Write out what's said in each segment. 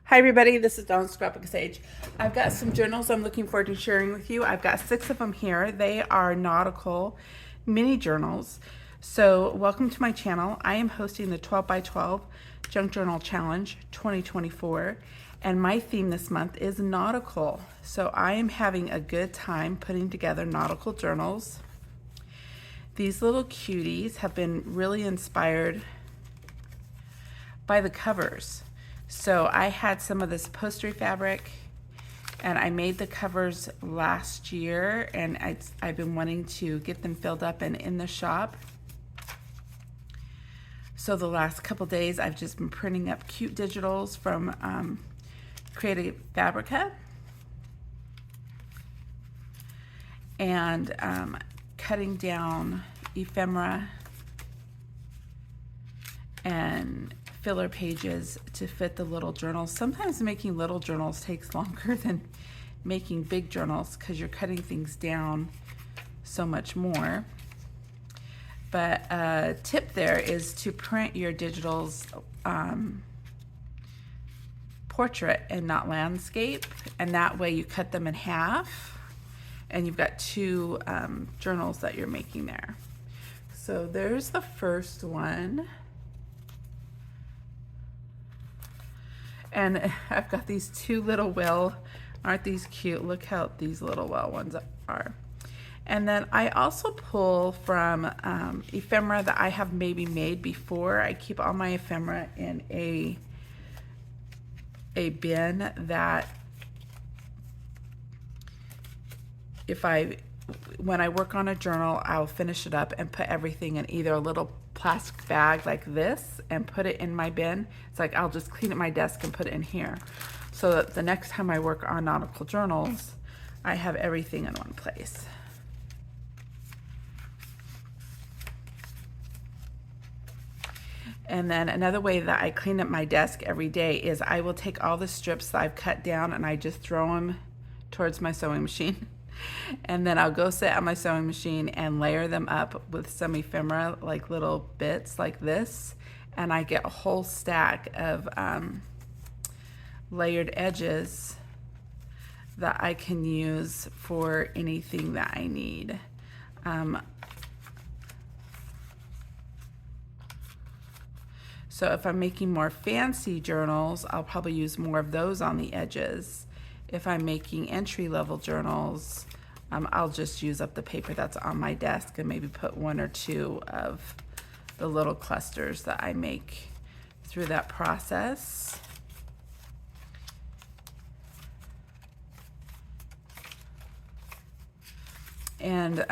Hi everybody, this is Dawn Scrapbook Sage. I've got some journals I'm looking forward to sharing with you. I've got 6 of them here. They are nautical mini journals. So welcome to my channel. I am hosting the 12 by 12 Junk Journal Challenge 2024 and my theme this month is nautical. So I am having a good time putting together nautical journals. These little cuties have been really inspired by the covers. So I had some of this upholstery fabric and I made the covers last year and I've been wanting to get them filled up and in the shop. So the last couple days I've just been printing up cute digitals from Creative Fabrica and cutting down ephemera and filler pages to fit the little journals. Sometimes making little journals takes longer than making big journals because you're cutting things down so much more. But a tip there is to print your digitals portrait and not landscape, and that way you cut them in half and you've got 2 journals that you're making there. So there's the first one. And I've got these 2 little whale. Aren't these cute? Look how these little whale ones are. And then I also pull from ephemera that I have maybe made before. I keep all my ephemera in a bin that when I work on a journal, I'll finish it up and put everything in either a little plastic bag like this and put it in my bin. It's like I'll just clean up my desk and put it in here so that the next time I work on nautical journals, I have everything in one place. And then another way that I clean up my desk every day is I will take all the strips that I've cut down and I just throw them towards my sewing machine. And then I'll go sit at my sewing machine and layer them up with some ephemera, like little bits like this. And I get a whole stack of layered edges that I can use for anything that I need. So if I'm making more fancy journals, I'll probably use more of those on the edges. If I'm making entry-level journals, I'll just use up the paper that's on my desk and maybe put 1 or 2 of the little clusters that I make through that process. And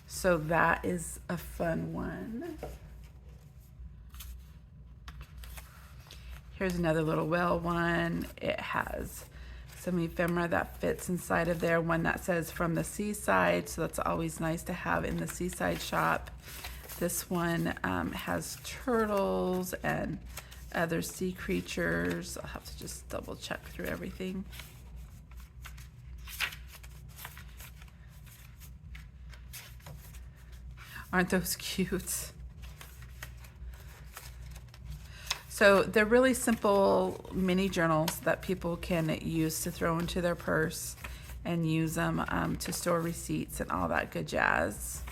so that is a fun one. Here's another little whale one. It has some ephemera that fits inside of there. One that says from the seaside, so that's always nice to have in the seaside shop. This one has turtles and other sea creatures. I'll have to just double check through everything. Aren't those cute? So they're really simple mini journals that people can use to throw into their purse and use them to store receipts and all that good jazz.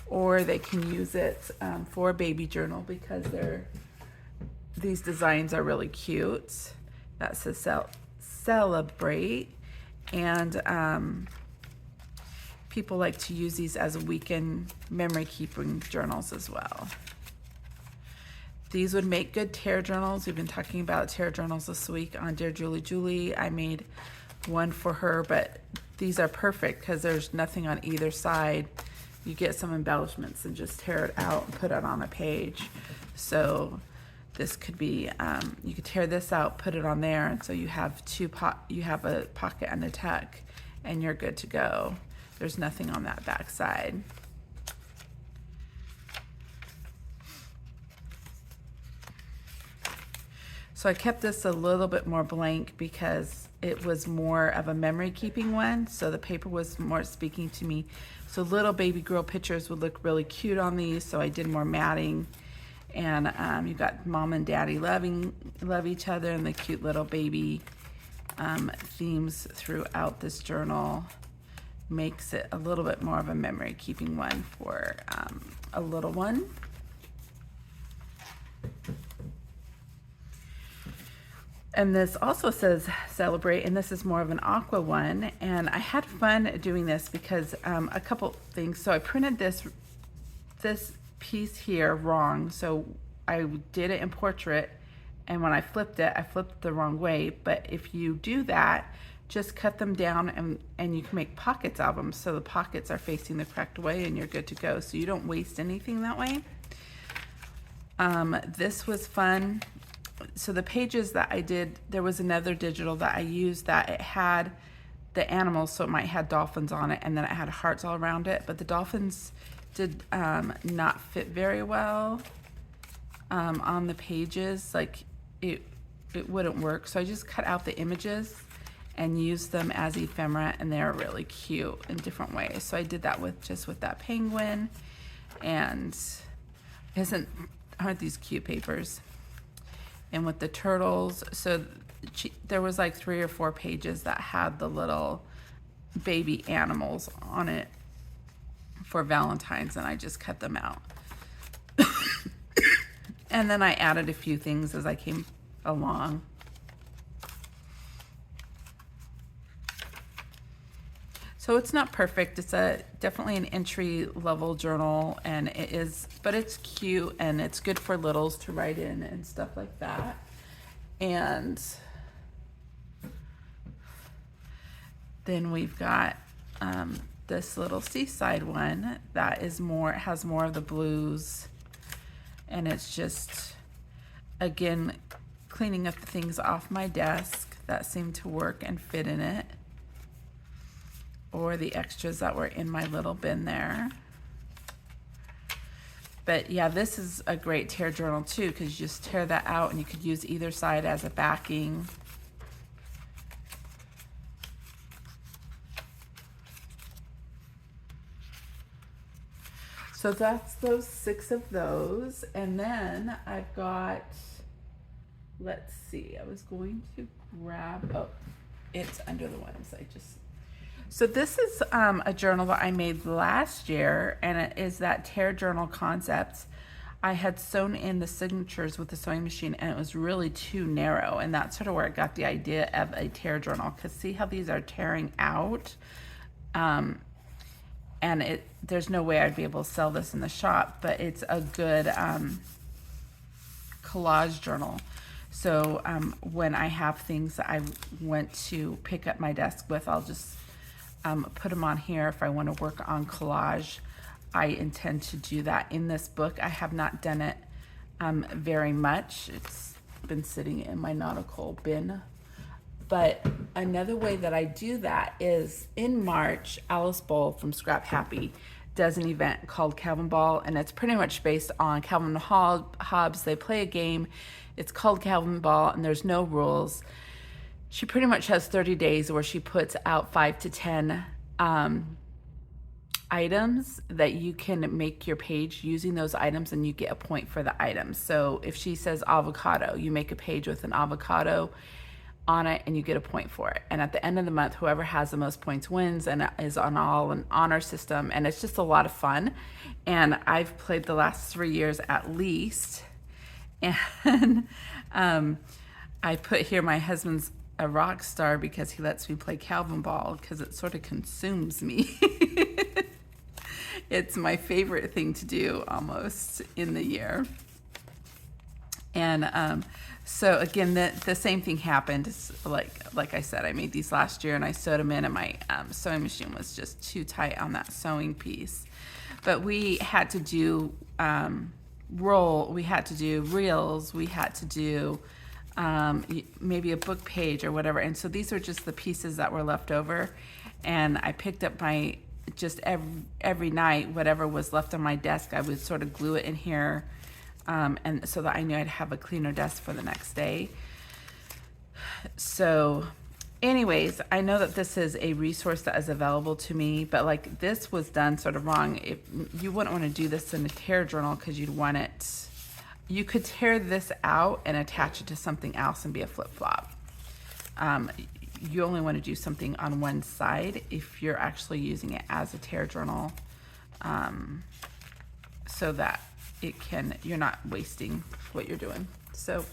Or they can use it for a baby journal because these designs are really cute. That says celebrate, and people like to use these as weekend memory keeping journals as well. These would make good tear journals. We've been talking about tear journals this week on Dear Julie. I made one for her, but these are perfect because there's nothing on either side. You get some embellishments and just tear it out and put it on a page. So this could be, you could tear this out, put it on there, and so you have you have a pocket and a tuck, and you're good to go. There's nothing on that back side. So I kept this a little bit more blank because it was more of a memory keeping one. So the paper was more speaking to me. So little baby girl pictures would look really cute on these. So I did more matting And you've got mom and daddy love each other, and the cute little baby themes throughout this journal makes it a little bit more of a memory keeping one for a little one. And this also says celebrate, and this is more of an aqua one. And I had fun doing this because a couple things. So I printed this piece here wrong. So I did it in portrait, and when I flipped it the wrong way. But if you do that, just cut them down and you can make pockets of them. So the pockets are facing the correct way and you're good to go. So you don't waste anything that way. This was fun. So the pages that I did, there was another digital that I used that it had the animals, so it might have dolphins on it, and then it had hearts all around it, but the dolphins did not fit very well on the pages. Like it wouldn't work. So I just cut out the images and used them as ephemera, and they're really cute in different ways. So I did that with that penguin, and aren't these cute papers? And with the turtles, so there was like 3 or 4 pages that had the little baby animals on it for Valentine's, and I just cut them out. And then I added a few things as I came along. So it's not perfect. It's definitely an entry level journal, and but it's cute and it's good for littles to write in and stuff like that. And then we've got this little seaside one that has more of the blues, and it's just, again, cleaning up the things off my desk that seem to work and fit in it, or the extras that were in my little bin there. But yeah, this is a great tear journal too, because you just tear that out and you could use either side as a backing. So that's those 6 of those. And then I've got, let's see, I was going to grab, oh, it's under the ones I just. So this is a journal that I made last year, and it is that tear journal concept. I had sewn in the signatures with the sewing machine, and it was really too narrow, and that's sort of where I got the idea of a tear journal, because see how these are tearing out? And there's no way I'd be able to sell this in the shop, but it's a good collage journal. So when I have things that I went to pick up my desk with, I'll just put them on here. If I want to work on collage, I intend to do that. In this book, I have not done it very much. It's been sitting in my nautical bin. But another way that I do that is in March, Alice Bowl from Scrap Happy does an event called Calvin Ball, and it's pretty much based on Calvin Hobbes. They play a game. It's called Calvin Ball, and there's no rules. She pretty much has 30 days where she puts out 5 to 10 items that you can make your page using those items, and you get a point for the items. So if she says avocado, you make a page with an avocado on it and you get a point for it. And at the end of the month, whoever has the most points wins, and is on an honor system. And it's just a lot of fun. And I've played the last 3 years at least. And I put here my husband's a rock star because he lets me play Calvin Ball, because it sort of consumes me. It's my favorite thing to do almost in the year. And so again, the same thing happened. It's like I said, I made these last year and I sewed them in, and my sewing machine was just too tight on that sewing piece. But we had to do we had to do reels, we had to do maybe a book page or whatever. And so these were just the pieces that were left over. And I picked up just every night, whatever was left on my desk, I would sort of glue it in here. And so that I knew I'd have a cleaner desk for the next day. So anyways, I know that this is a resource that is available to me, but like this was done sort of wrong. You wouldn't want to do this in a tear journal, because you'd want it You could tear this out and attach it to something else and be a flip-flop. You only want to do something on one side if you're actually using it as a tear journal, so that you're not wasting what you're doing. So,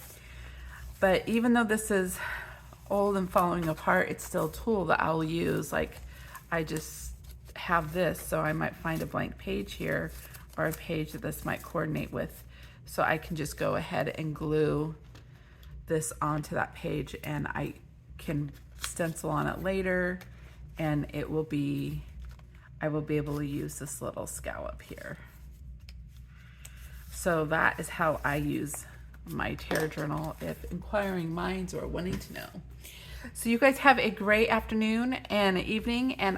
but even though this is old and falling apart, it's still a tool that I'll use. Like, I just have this, so I might find a blank page here or a page that this might coordinate with. So I can just go ahead and glue this onto that page, and I can stencil on it later, and I will be able to use this little scallop here. So that is how I use my tear journal if inquiring minds are wanting to know. So you guys have a great afternoon and evening, and